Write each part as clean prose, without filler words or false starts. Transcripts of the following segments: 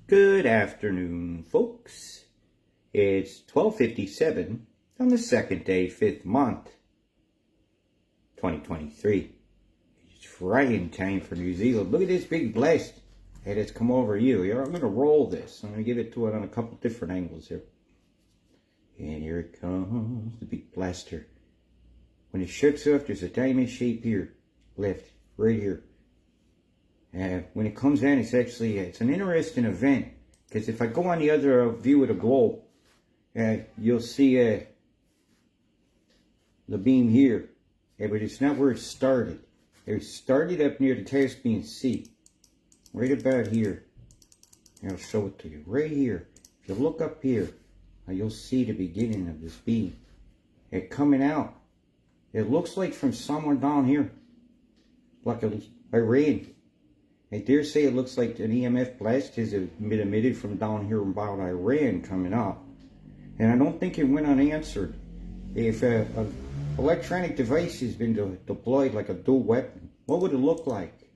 Good afternoon, folks. It's 12:57 on the second day, 5th month, 2023. It's frying time for New Zealand. Look at this big blast that has come over you. Here, I'm going to roll this. I'm going to give it to it on a couple different angles here. And here it comes, the big blaster. When it shuts off, there's a diamond shape here, left, right here. When it comes in, it's an interesting event, because if I go on the other view of the globe, you'll see the beam here, but it's not where it started. It started up near the Caspian Sea, right about here. I'll show it to you, right here. If you look up here, you'll see the beginning of this beam. It coming out. It looks like from somewhere down here, like Iran. I dare say it looks like an EMF blast has been emitted from down here about Iran coming up. And I don't think it went unanswered. If an electronic device has been deployed like a dual weapon, what would it look like?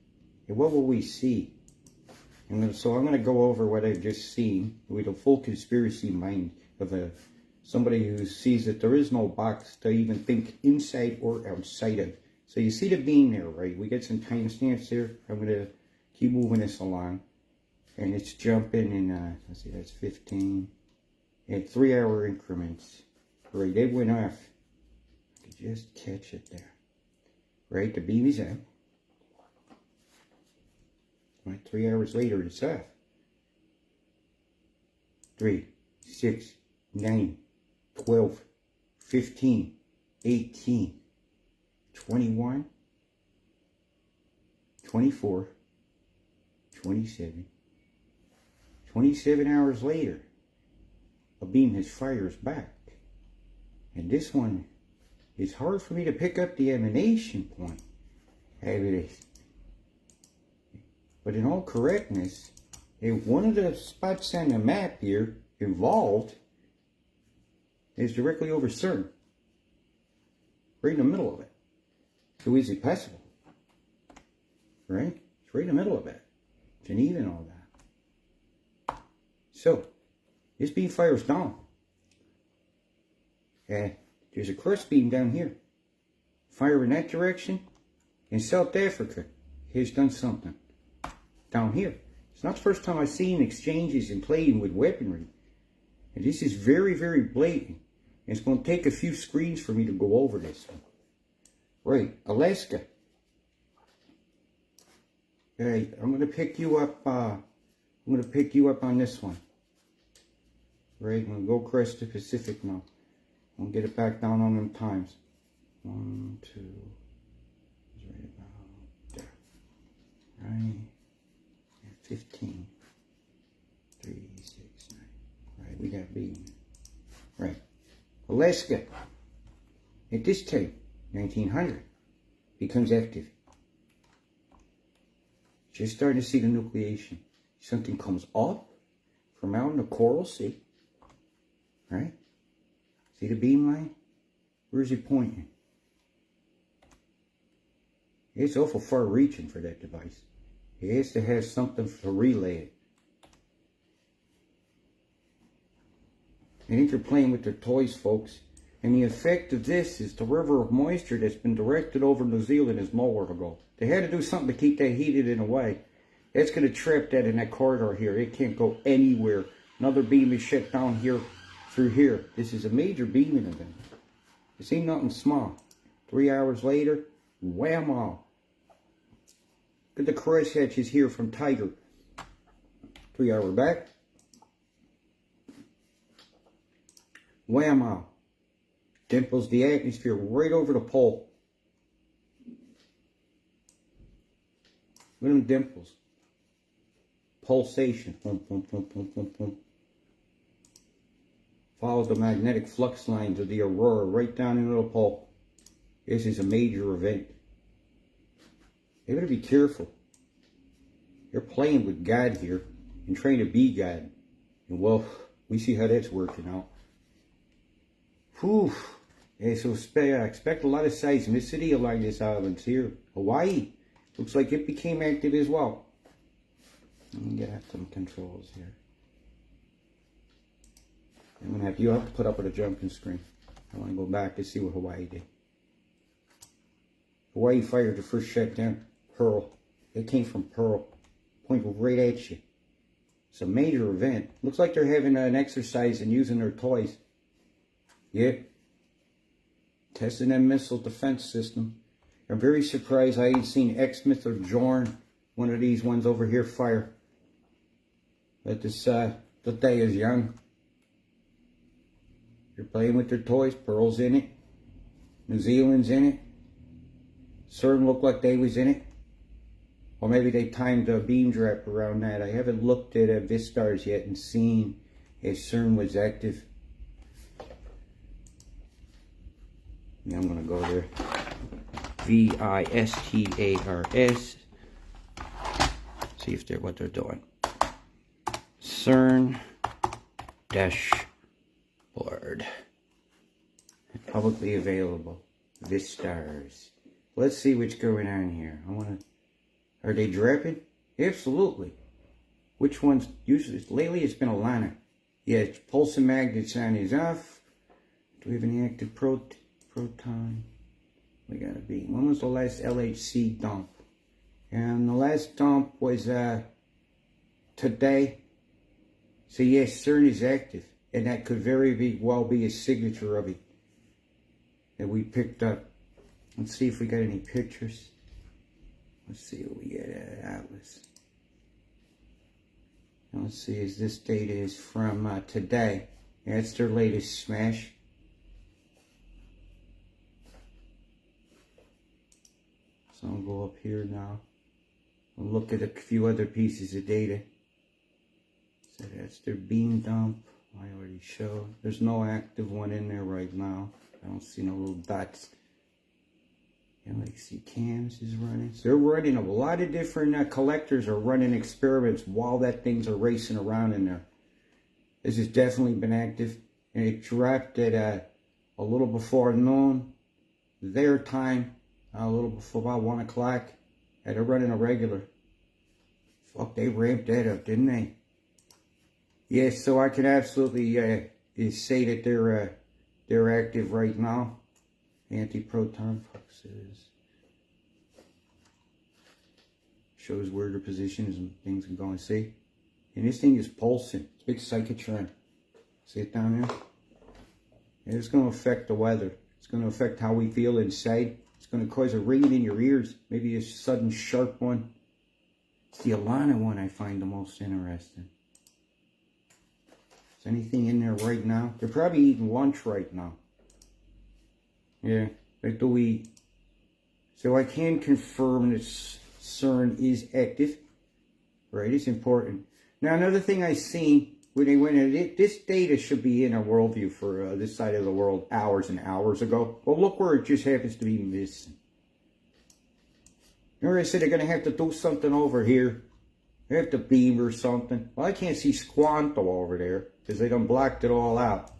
And what will we see? And so I'm going to go over what I've just seen with a full conspiracy mind of somebody who sees that there is no box to even think inside or outside of. So you see the beam there, right? We get some timestamps there. I'm going to keep moving this along, and it's jumping in, let's see, that's 15, in 3-hour increments. Right, it went off. I could just catch it there. Right, the beam is out. Right, 3 hours later, it's off. 3, 6, 9, 12, 15, 18, 21, 24, 27. 27 hours later, a beam has fires back. And this one is hard for me to pick up the emanation point. But in all correctness, if one of the spots on the map here involved is directly over CERN, right in the middle of it. So is it possible? Right? It's right in the middle of it. Geneva and all that. So, this beam fires down. There's a cross beam down here. Fire in that direction. In South Africa has done something. Down here. It's not the first time I've seen exchanges and playing with weaponry. And this is very, very blatant. And it's going to take a few screens for me to go over this one. Right, Alaska. Hey, I'm going to pick you up, on this one. Right, I'm going to go across the Pacific now. I'm going to get it back down on them times. 1, 2, it's right about there. Right, 15, 3, 6, 9. Right, we got beam. Right, Alaska, at this time, 1900, becomes active. Just starting to see the nucleation. Something comes up from out in the Coral Sea. Right? See the beam line? Where's it pointing? It's awful far reaching for that device. It has to have something to relay it. I think they're playing with their toys, folks. And the effect of this is the river of moisture that's been directed over New Zealand is nowhere to go. They had to do something to keep that heated in a way. That's going to trap that in that corridor here. It can't go anywhere. Another beam is shut down here through here. This is a major beaming event. This ain't nothing small. 3 hours later, whammo. Look at the crosshatches here from Tiger. 3 hour back. Whammo. Dimples the atmosphere right over the pole. Look at them dimples. Pulsation. Boom, boom, boom, boom, boom, boom. Follow the magnetic flux lines of the aurora right down into the pole. This is a major event. You better be careful. You're playing with God here and trying to be God. And well, we see how that's working out. Whew. Yeah, so expect a lot of seismicity along this island here. Hawaii. Looks like it became active as well. Let me get at some controls here. I'm gonna have to put up with a jumping screen. I want to go back to see what Hawaii did. Hawaii fired the first shot down. Pearl. It came from Pearl. Pointed right at you. It's a major event. Looks like they're having an exercise and using their toys. Yeah. Testing that missile defense system. I'm very surprised I ain't seen X-Myth or Jorn, one of these ones over here, fire. But this, the day is young. They're playing with their toys. Pearl's in it. New Zealand's in it. CERN looked like they was in it. Or maybe they timed a beam trap around that. I haven't looked at Vistars yet and seen if CERN was active. Yeah, I'm going to go there. VISTARS. See if they're what they're doing. CERN dashboard. Publicly available. Vistars. Let's see what's going on here. Are they dropping? Absolutely. Which ones? Usually, lately it's been a liner. Yeah, pulsing magnets on is off. Do we have any active proton? We got a beam. When was the last LHC dump? And the last dump was today. So yes, CERN is active, and that could very well be a signature of it that we picked up. Let's see if we got any pictures. Let's see what we get at Atlas. And let's see, is this data is from today. Yeah, it's their latest smash. So I'll go up here now. I'll look at a few other pieces of data. So that's their beam dump. I already showed. There's no active one in there right now. I don't see no little dots. LHC cams is running. So they're running a lot of different collectors are running experiments while that things are racing around in there. This has definitely been active. And it dropped at a little before noon their time. A little before about 1 o'clock. And they're running a regular. Fuck, they ramped that up, didn't they? Yes, so I can absolutely say that they're active right now. Anti-proton fluxes. Shows where the positions and things are going. See? And this thing is pulsing. It's a big cyclotron. See it down there? And it's going to affect the weather. It's going to affect how we feel inside. It's going to cause a ringing in your ears. Maybe a sudden sharp one. It's the Alana one I find the most interesting. Is anything in there right now? They're probably eating lunch right now. Yeah, like do we? So I can confirm that CERN is active. Right, it's important. Now another thing I seen when they went in it, this data should be in our worldview for this side of the world hours and hours ago. Well, look where it just happens to be missing. Remember I said they're gonna have to do something over here. They have to beam or something. Well, I can't see Squanto over there because they done blocked it all out.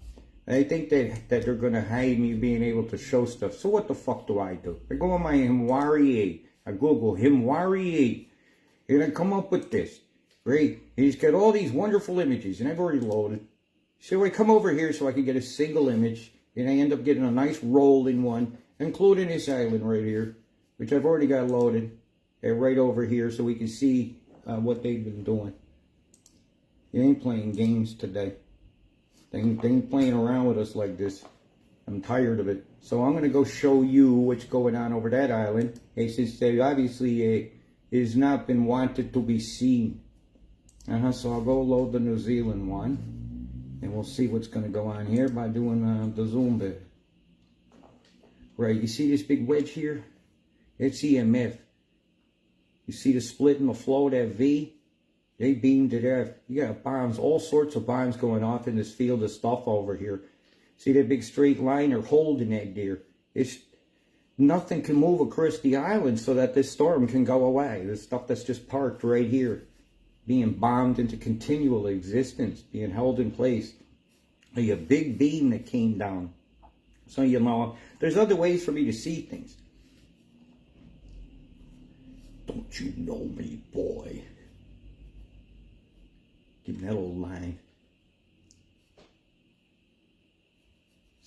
I think that they're going to hide me being able to show stuff. So what the fuck do? I go on my Himwari. I Google Himwari. And I come up with this. Right? And he's got all these wonderful images. And I've already loaded. So I come over here so I can get a single image. And I end up getting a nice rolling one. Including this island right here. Which I've already got loaded. And right over here so we can see what they've been doing. You ain't playing games today. They ain't playing around with us like this. I'm tired of it. So I'm going to go show you what's going on over that island. Since they obviously has not been wanted to be seen. So I'll go load the New Zealand one. And we'll see what's going to go on here by doing the zoom bit. Right, you see this big wedge here? It's EMF. You see the split in the flow, that V? They beamed it out. You got bombs, all sorts of bombs going off in this field of stuff over here. See that big straight line? They're holding that there. Nothing can move across the island so that this storm can go away. This stuff that's just parked right here. Being bombed into continual existence. Being held in place. A big beam that came down. So you know, there's other ways for me to see things. Don't you know me, boy? Give me that old line.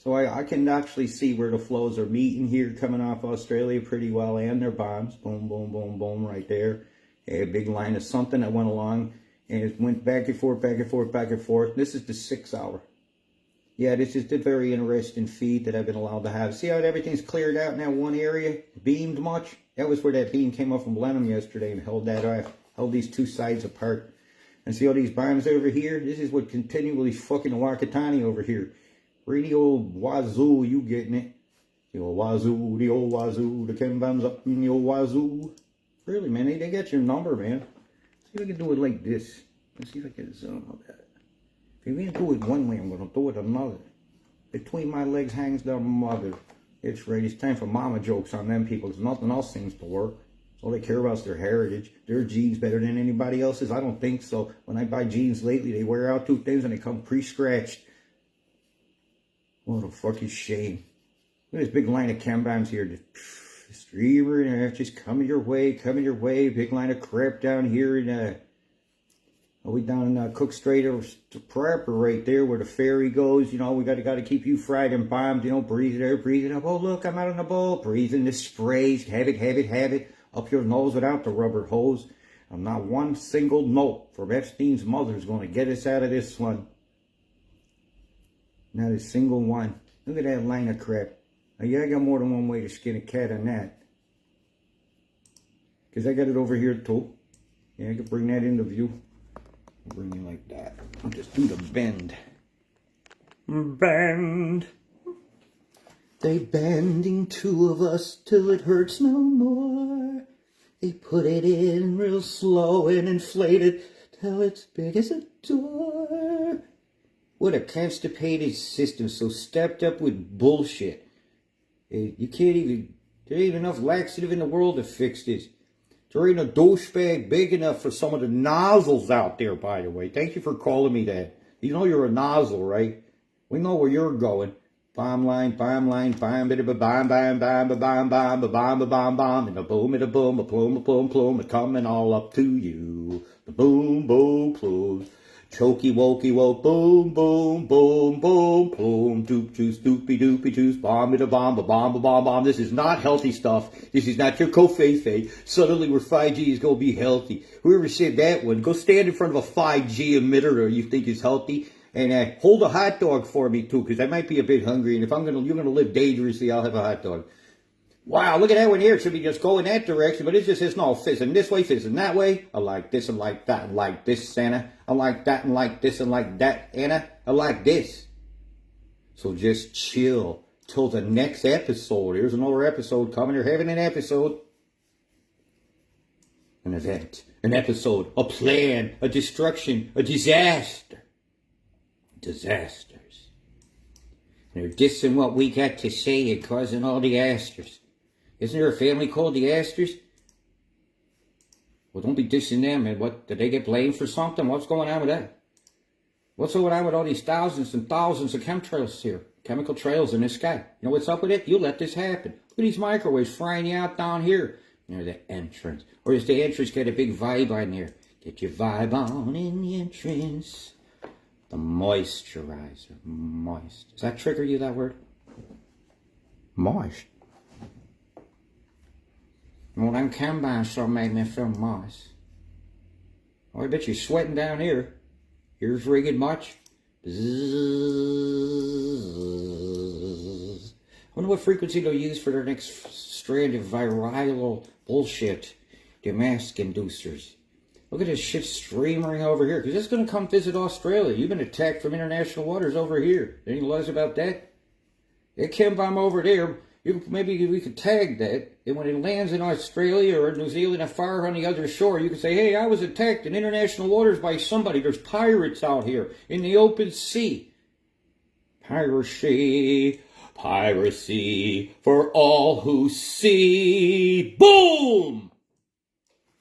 So I can actually see where the flows are meeting here, coming off Australia pretty well, and their bombs. Boom, boom, boom, boom, right there. A big line of something that went along, and it went back and forth, back and forth, back and forth. This is the 6 hour. Yeah, this is the very interesting feed that I've been allowed to have. See how everything's cleared out in that one area? Beamed much? That was where that beam came up from Blenheim yesterday and held that off. Held these two sides apart. And see all these bombs over here? This is what continually fucking Wakatani over here. Really old wazoo, you getting it? The old wazoo, the chem bombs up in the old wazoo. Really, man, they got your number, man. See if I can do it like this. Let's see if I can zoom on that. If you can't do it one way, I'm going to do it another. Between my legs hangs their mother. It's right. It's time for mama jokes on them people, because nothing else seems to work. All they care about is their heritage. Their genes better than anybody else's? I don't think so. When I buy jeans lately, they wear out 2 things and they come pre-scratched. What a fucking shame. Look at this big line of chem bombs here. Streamer, just coming your way, coming your way. Big line of crap down here in we down in Cook Strait to Prepper right there where the ferry goes. You know, we got to keep you fried and bombed. You know, breathe it out, breathe it up. Oh, look, I'm out on the boat. Breathing the sprays. Have it, have it, have it. Up your nose without the rubber hose. I'm not one single note from Epstein's mother is going to get us out of this one. Not a single one. Look at that line of crap. Now, yeah, I got more than one way to skin a cat on that. Because I got it over here too. Yeah, I can bring that into view. Bring it like that. I'll just do the bend. Bend. They bending 2 of us till it hurts no more. They put it in real slow and inflate it till it's big as a door. What a constipated system, so stepped up with bullshit. You can't even, there ain't enough laxative in the world to fix this. There ain't a douchebag big enough for some of the nozzles out there, by the way. Thank you for calling me that. You know you're a nozzle, right? We know where you're going. Bomb line, bit of a bomb, bomb, bomb, a bomb, bomb, a bomb, a bomb, bomb, and a boom, and a boom, a plume, a plume, plume, a coming all up to you. The boom, boom, plume. Chokey, wokey, woke, boom, boom, boom, boom, boom, doop, juice, doopy, doopy, juice, bomb, it a bomb, a bomb, a bomb, bomb. This is not healthy stuff. This is not your kofefe. Suddenly where 5G is going to be healthy. Whoever said that one, go stand in front of a 5G emitter you think is healthy. And hold a hot dog for me too, because I might be a bit hungry. And if you're gonna live dangerously, I'll have a hot dog. Wow, look at that one here. It should be just going that direction, but it just says no, fizzing this way, fizzing that way. I like this and like that and like this, Santa. I like that and like this and like that, Anna. I like this. So just chill till the next episode. Here's another episode coming. You're having an episode. An event. An episode. A plan. A destruction. A disaster. Disasters. They're dissing what we got to say and causing all the asters. Isn't there a family called the Asters? Well, don't be dissing them. And what, did they get blamed for something? What's going on with that? What's going on with all these thousands and thousands of chemtrails here? Chemical trails in the sky. You know what's up with it? You let this happen. Look at these microwaves frying you out down here near the entrance. Or does the entrance get a big vibe on there? Get your vibe on in the entrance. The moisturizer. Moist. Does that trigger you, that word? Moist. Well, them combines sure made me feel moist. Oh, I bet you're sweating down here. Ears ringing much? Bzzz. I wonder what frequency they'll use for their next strand of viral bullshit. The mask inducers. Look at this shit streaming over here, because it's going to come visit Australia. You've been attacked from international waters over here. Any laws about that? That chem bomb over there, maybe we could tag that, and when it lands in Australia or New Zealand and far on the other shore, you can say, hey, I was attacked in international waters by somebody. There's pirates out here in the open sea. Piracy, piracy for all who see. Boom!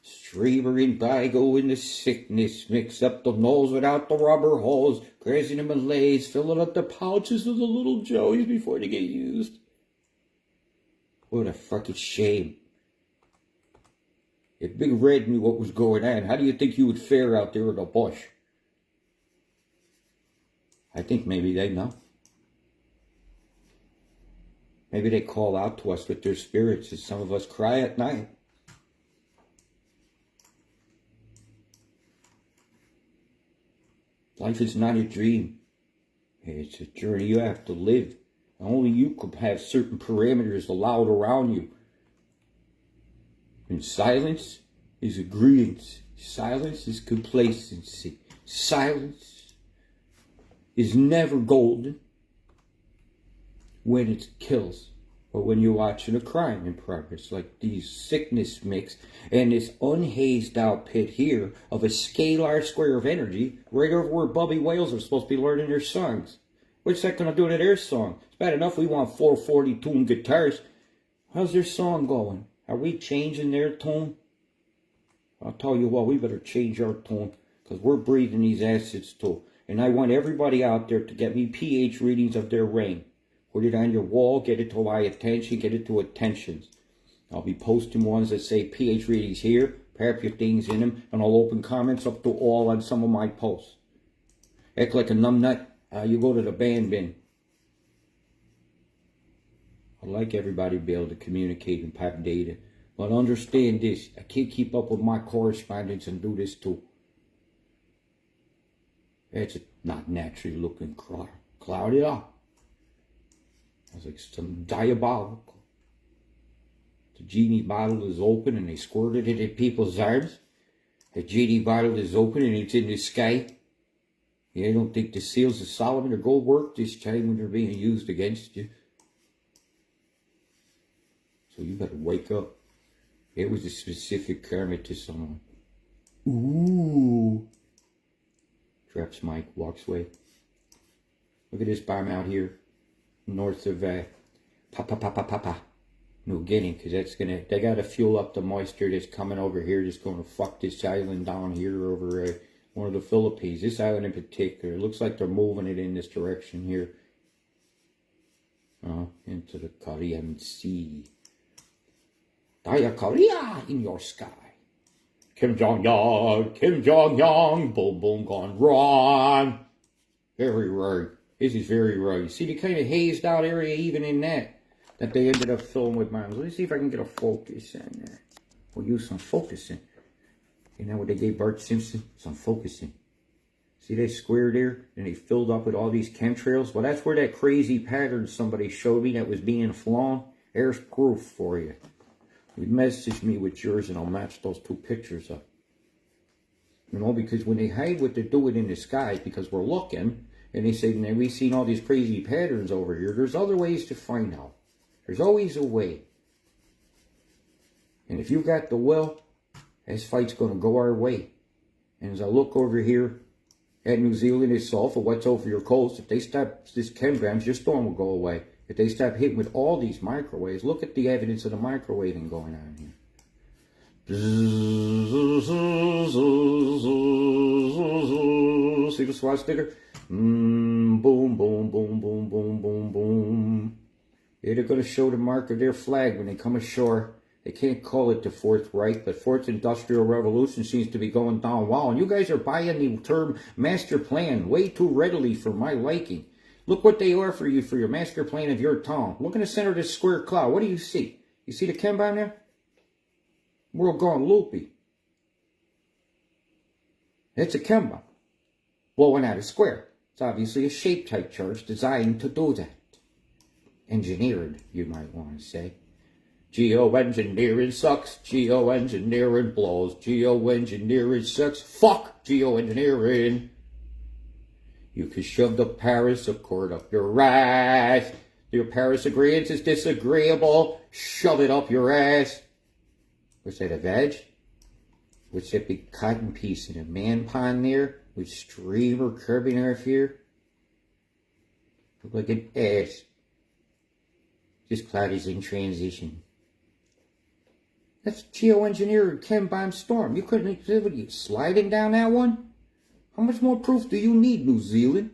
Streamer in by, go into sickness, mix up the nose without the rubber holes, grazing the Malays, filling up the pouches of the little Joeys before they get used. What a fucking shame. If Big Red knew what was going on, how do you think you would fare out there in the bush? I think maybe they know. Maybe they call out to us with their spirits as some of us cry at night. Life is not a dream. It's a journey you have to live. Only you could have certain parameters allowed around you. And silence is agreeance. Silence is complacency. Silence is never golden when it kills, or when you're watching a crime in progress, like these sickness mix and this unhazed out pit here of a scalar square of energy right over where Bubby Whales are supposed to be learning their songs. What's that going to do to their song? It's bad enough we want 440 tune guitars. How's their song going? Are we changing their tone? I'll tell you what, we better change our tone, because we're breathing these acids too. And I want everybody out there to get me pH readings of their rain. Put it on your wall, get it to my attention, get it to attentions. I'll be posting ones that say pH readings here, pair your things in them, and I'll open comments up to all on some of my posts. Act like a numbnut, you go to the ban bin. I'd like everybody to be able to communicate and have data. But understand this, I can't keep up with my correspondence and do this too. It's not naturally looking cloud at all. It's like some diabolical. The genie bottle is open and they squirted it in people's arms. The genie bottle is open and it's in the sky. You don't think the seals of Solomon are gold work this time when they're being used against you. So you better wake up. It was a specific karma to someone. Ooh. Drops mic, walks away. Look at this bomb out here. North of Papa. No getting, because that's gonna, they gotta fuel up the moisture that's coming over here, that's gonna fuck this island down here over one of the Philippines. This island in particular, it looks like they're moving it in this direction here. Into the Korean Sea. Diet Korea in your sky. Kim Jong-un, boom boom gone wrong. Very right. This is very right. You see the kind of hazed out area even in that they ended up filling with bombs. Let me see if I can get a focus on that. We'll use some focusing. You know what they gave Bart Simpson? Some focusing. See that square there? And they filled up with all these chemtrails? Well, that's where that crazy pattern somebody showed me that was being flown. There's proof for you. You message me with yours and I'll match those two pictures up. You know, because when they hide what they're doing in the sky, because we're looking, and they say, we've seen all these crazy patterns over here, there's other ways to find out. There's always a way. And if you got the will, this fight's going to go our way. And as I look over here at New Zealand itself, or what's over your coast, if they stop this chemgrams, your storm will go away. If they stop hitting with all these microwaves, look at the evidence of the microwaving going on here. See the swastika? Boom, boom, boom, boom, boom, boom, boom. They're going to show the mark of their flag when they come ashore. They can't call it the Fourth Reich, but Fourth Industrial Revolution seems to be going down well. And you guys are buying the term master plan way too readily for my liking. Look what they offer you for your master plan of your town. Look in the center of this square cloud. What do you see? You see the chem bomb there? World gone loopy. It's a chem bomb blowing out a square. It's obviously a shape-type charge designed to do that. Engineered, you might want to say. Geoengineering sucks. Geoengineering blows. Geoengineering sucks. Fuck geoengineering. You can shove the Paris Accord up your ass. Your Paris Agreement is disagreeable. Shove it up your ass. What's that, a veg? What's that big cotton piece in a man pond there? With streamer curving off here? Look like an ass. This cloud is in transition. That's geoengineered chem bomb storm. You couldn't, what are you, sliding down that one? How much more proof do you need, New Zealand?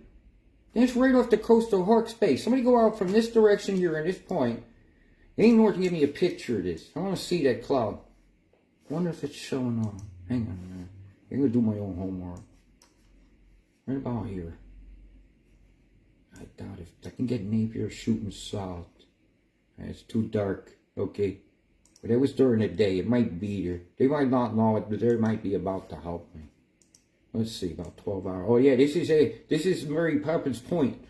That's right off the coast of Hawke's Bay. Somebody go out from this direction here and this point. Ain't no one can give me a picture of this. I want to see that cloud. I wonder if it's showing on. Hang on a minute. I'm going to do my own homework. Right about here. I doubt if I can get Napier shooting south. It's too dark. Okay. But it was during the day. It might be there. They might not know it, but they might be about to help me. Let's see, about 12 hours. Oh yeah, this is Mary Poppins Point.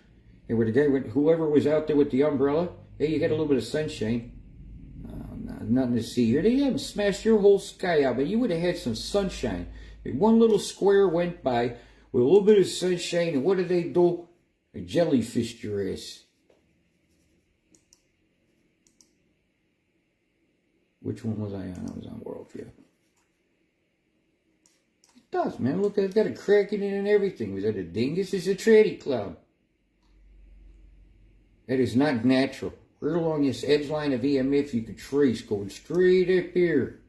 And where the guy went, whoever was out there with the umbrella, hey, you got a little bit of sunshine. Nothing to see here. They haven't smashed your whole sky out, but you would have had some sunshine. If one little square went by with a little bit of sunshine, and what did they do? They jellyfished your ass. Which one was I on? I was on Worldview. It does, man. Look, it's got a crack in it and everything. Was that a dingus? It's a tradie cloud. That is not natural. Right along this edge line of EMF you could trace going straight up here.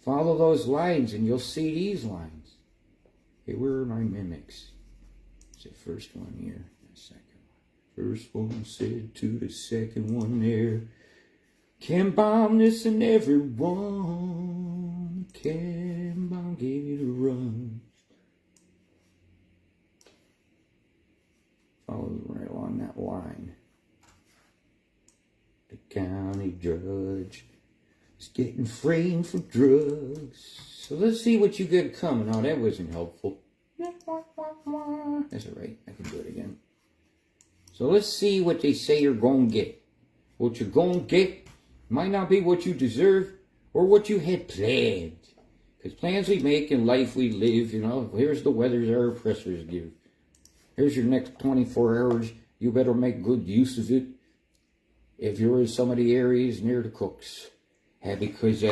Follow those lines and you'll see these lines. Hey, where are my mimics? It's the first one here, the second one. First one said to the second one there. Can bomb this and everyone. Can bomb gave you the runs. Follow right along that line. The county judge is getting framed for drugs. So let's see what you got coming. Oh, that wasn't helpful. That's all right. I can do it again. So let's see what they say you're going to get. What you're going to get might not be what you deserve or what you had planned. Because plans we make in life we live, you know. Here's the weathers our oppressors give. Here's your next 24 hours. You better make good use of it. If you're in some of the areas near the Cooks. Because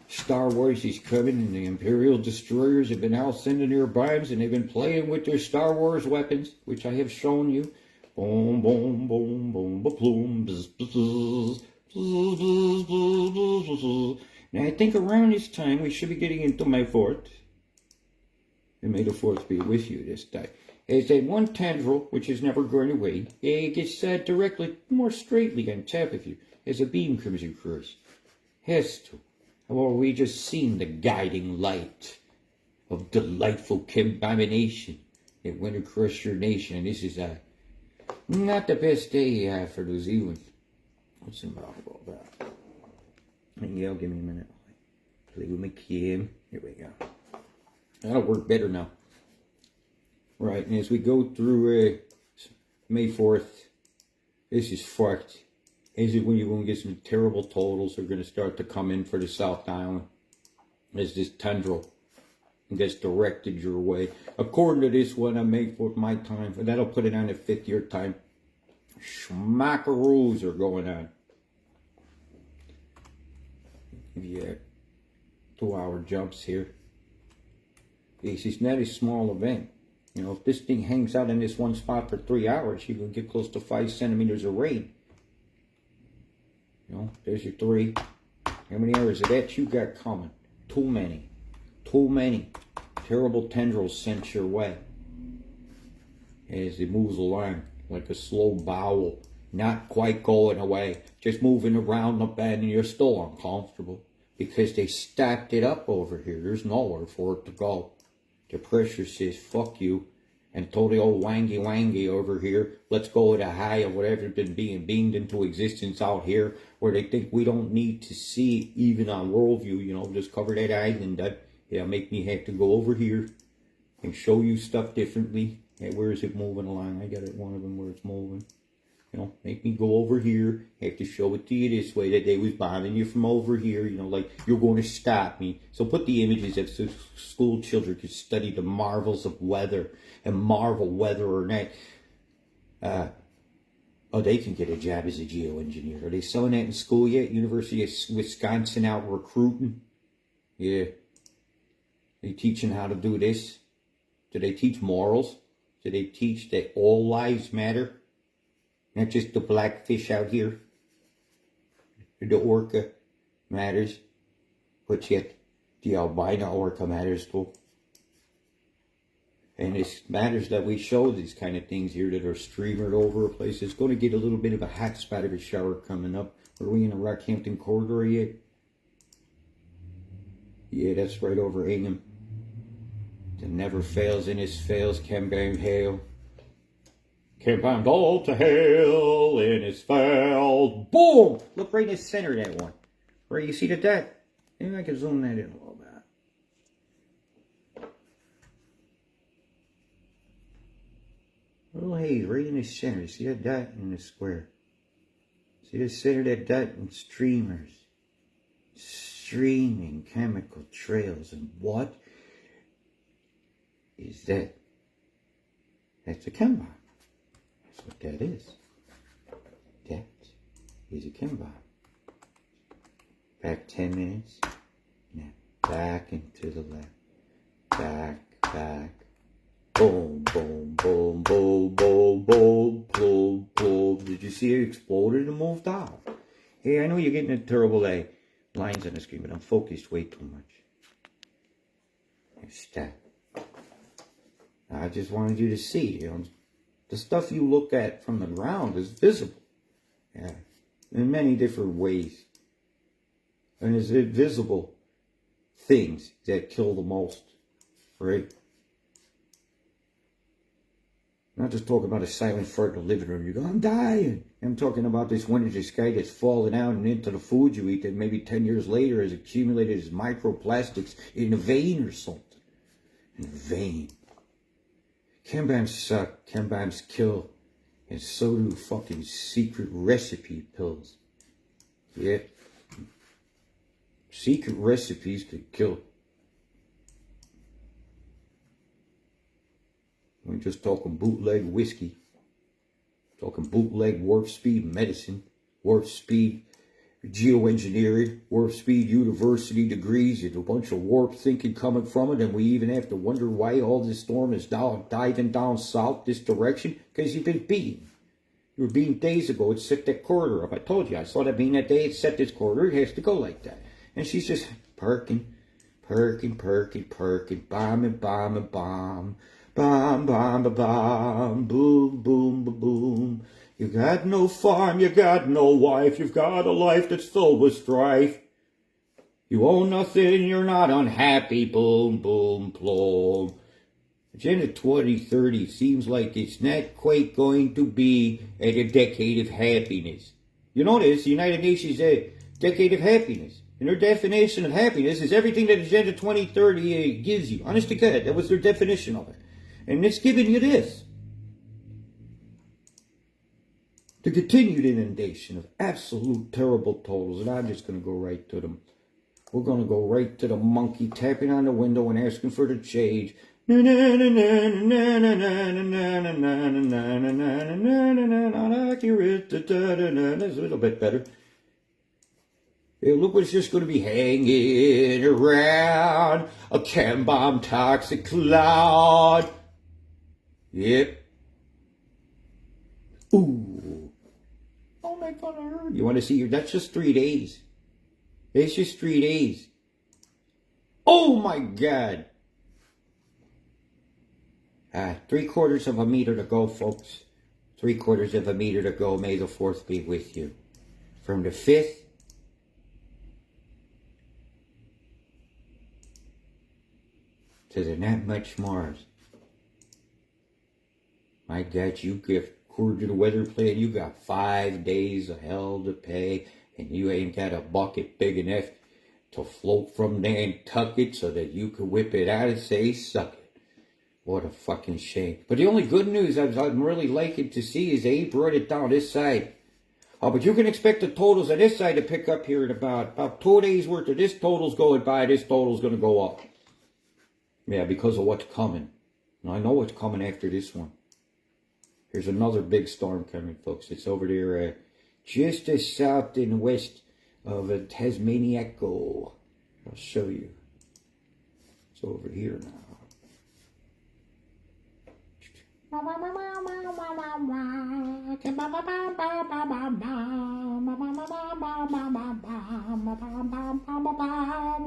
Star Wars is coming and the Imperial Destroyers have been out sending their bombs and they've been playing with their Star Wars weapons, which I have shown you. Boom, boom, boom, boom, boom, bzz, bzz, bzz, bzz, bzz. Now I think around this time we should be getting into my fort. And may the fourth be with you this time. As that one tendril, which is never going away, it gets directly, more straightly on top of you as a beam comes across. Has to. Or we just seen the guiding light of delightful combination that went across your nation. This is not the best day for New Zealand. What's involved all that? Yeah, give me a minute. Play with my cam. Here we go. That'll work better now. Right, and as we go through May 4th, this is fucked. This is when you're going to get some terrible totals are going to start to come in for the South Island. As this tendril gets directed your way. According to this one, I May 4th, my time. That'll put it on the 5th year time. Schmackaroos are going on. Give you 2-hour jumps here. This is not a small event. You know, if this thing hangs out in this one spot for 3 hours, you can get close to 5 centimeters of rain. You know, there's your 3. How many hours of that you got coming? Too many. Too many. Terrible tendrils sent your way. As it moves along like a slow bowel. Not quite going away. Just moving around the bend and you're still uncomfortable. Because they stacked it up over here. There's nowhere for it to go. The pressure says, fuck you, and told the old wangy over here, let's go with a high of whatever's been being beamed into existence out here, where they think we don't need to see, even on Worldview, you know, just cover that island. That, yeah, make me have to go over here and show you stuff differently. Hey, where is it moving along? I got it, one of them where it's moving. You know, make me go over here, have to show it to you this way, that they was bombing you from over here, you know, like, you're going to stop me. So put the images that so school children could study the marvels of weather, and marvel whether or not, they can get a job as a geoengineer. Are they selling that in school yet? University of Wisconsin out recruiting? Yeah. They teaching how to do this? Do they teach morals? Do they teach that all lives matter? Not just the black fish out here. The orca matters. But yet, the albino orca matters too. And it matters that we show these kind of things here that are streamered over a place. It's going to get a little bit of a hot spot of a shower coming up. Are we in the Rockhampton corridor yet? Yeah, that's right over Ingham. It never fails in his fails. Can bang hail. Came bound all to hell in his fell. Boom! Look right in the center of that one. Where you see the dot? Maybe I can zoom that in a little bit. A little haze right in the center. You see that dot in the square? See the center of that dot and streamers. Streaming chemical trails. And what is that? That's a chem bomb. That's what that is. That is a chem bomb. Back 10 minutes. Now back and to the left. Back, back. Boom, boom, boom, boom, boom, boom, boom, boom. Did you see it exploded and moved off? Hey, I know you're getting a terrible lines on the screen, but I'm focused way too much. Stop. I just wanted you to see, the stuff you look at from the ground is visible. Yeah, in many different ways. And it's invisible things that kill the most, right? I'm not just talking about a silent fart in the living room. You go, I'm dying. I'm talking about this one in the sky that's falling out and into the food you eat that maybe 10 years later has accumulated as microplastics in a vein or something. In a vein. Chem bombs suck. Chem bombs kill. And so do fucking secret recipe pills. Yeah. Secret recipes could kill. We're just talking bootleg whiskey. Talking bootleg warp speed medicine. Warp speed geoengineering. Warp speed university degrees. There's a bunch of warp thinking coming from it. And we even have to wonder why all this storm is diving down south this direction. Because you've been beaten. You were beaten days ago. It set that corridor up. I told you. I saw that being that day. It set this corridor. It has to go like that. And she's just perking. Bombing, bombing, bomb. Bomb, bomb, bomb, boom, boom, boom. You got no farm, you got no wife, you've got a life that's filled with strife. You own nothing, you're not unhappy, boom, boom, plum. Agenda 2030 seems like it's not quite going to be a decade of happiness. You notice the United Nations a decade of happiness. And their definition of happiness is everything that Agenda 2030 gives you. Honest to God, that was their definition of it. And it's giving you this. The continued inundation of absolute terrible totals. And I'm just going to go right to them. We're going to go right to the monkey tapping on the window and asking for the change. Not accurate. That's a little bit better. Hey, look what's just going to be hanging around. A chem bomb toxic cloud. Yep. Ooh. Oh my God. You want to see that's just 3 days. It's just 3 days. Oh my God. 3/4 of a meter to go, folks. 3/4 of a meter to go. May the 4th be with you. From the 5th to the not much Mars. My God, you get, according to the weather plan, you got 5 days of hell to pay, and you ain't got a bucket big enough to float from Nantucket so that you could whip it out and say, suck it. What a fucking shame. But the only good news I'm really liking to see is they brought it down this side. Oh, but you can expect the totals on this side to pick up here in about 2 days worth of this total's going by. This total's going to go up. Yeah, because of what's coming. And I know what's coming after this one. There's another big storm coming, folks. It's over there just as south and west of Tasmaniaco. I'll show you. It's over here now.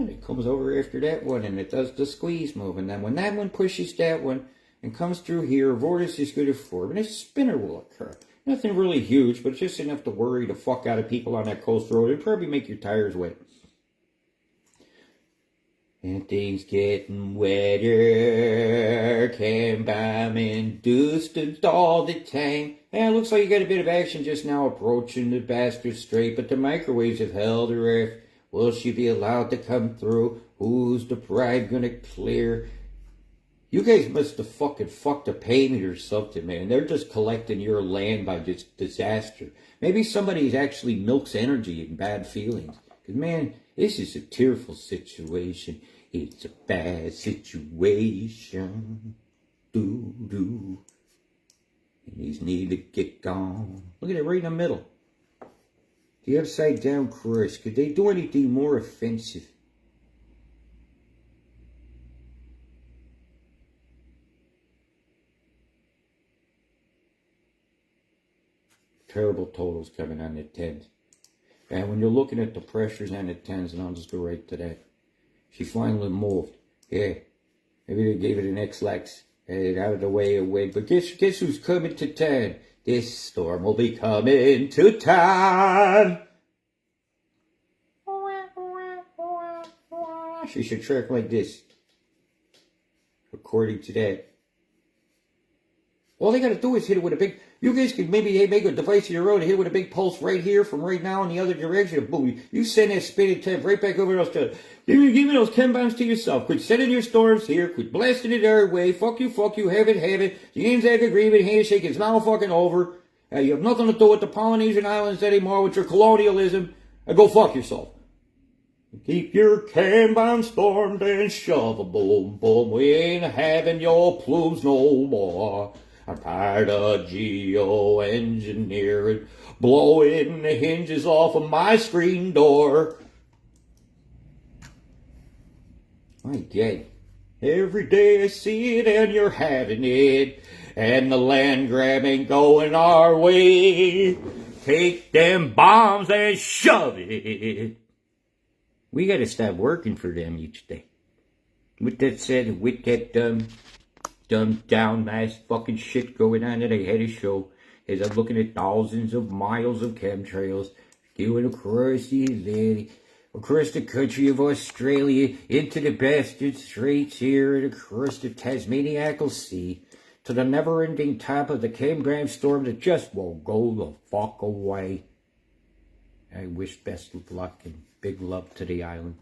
It comes over after that one and it does the squeeze move. And then when that one pushes that one and comes through here, a vortex is going to form and a spinner will occur. Nothing really huge, but just enough to worry the fuck out of people on that coast road and probably make your tires wet. And things getting wetter, chem bomb induced all the time. And it looks like you got a bit of action just now approaching the bastard straight, but the microwaves have held her earth. Will she be allowed to come through? Who's the bride gonna clear? You guys must have fucking fucked a payment or something, man. They're just collecting your land by just disaster. Maybe somebody's actually milks energy and bad feelings. Because, man, this is a tearful situation. It's a bad situation. Doo-doo. And these need to get gone. Look at it right in the middle. The upside down cross. Could they do anything more offensive? Terrible totals coming on the 10s. And when you're looking at the pressures on the 10s, and I'll just go right to that. She finally moved. Yeah. Maybe they gave it an X-Lex. Hey, out of the way away. But guess who's coming to town? This storm will be coming to town. She should track like this. According to that. All they gotta do is hit it with a big... You guys could maybe make a device of your own and hit it with a big pulse right here from right now in the other direction. Boom. You send that spinning temp right back over those... Give me those chem bombs to yourself. Quit sending your storms here. Quit blasting it our way. Fuck you. Have it. The ANZAC agreement handshake is now fucking over. You have nothing to do with the Polynesian Islands anymore with your colonialism. Go fuck yourself. Keep your chem bomb stormed and shove a boom boom. We ain't having your plumes no more. I'm tired of geoengineering, blowing the hinges off of my screen door. My God. Every day I see it and you're having it. And the land grabbing going our way. Take them bombs and shove it. We gotta stop working for them each day. With that said, with that dumb down ass fucking shit going on that I had to show, as I'm looking at thousands of miles of chemtrails going across the Atlantic, across the country of Australia, into the bastard straits here, and across the Tasmaniacal Sea, to the never-ending top of the chemgram storm that just won't go the fuck away. I wish best of luck and big love to the island.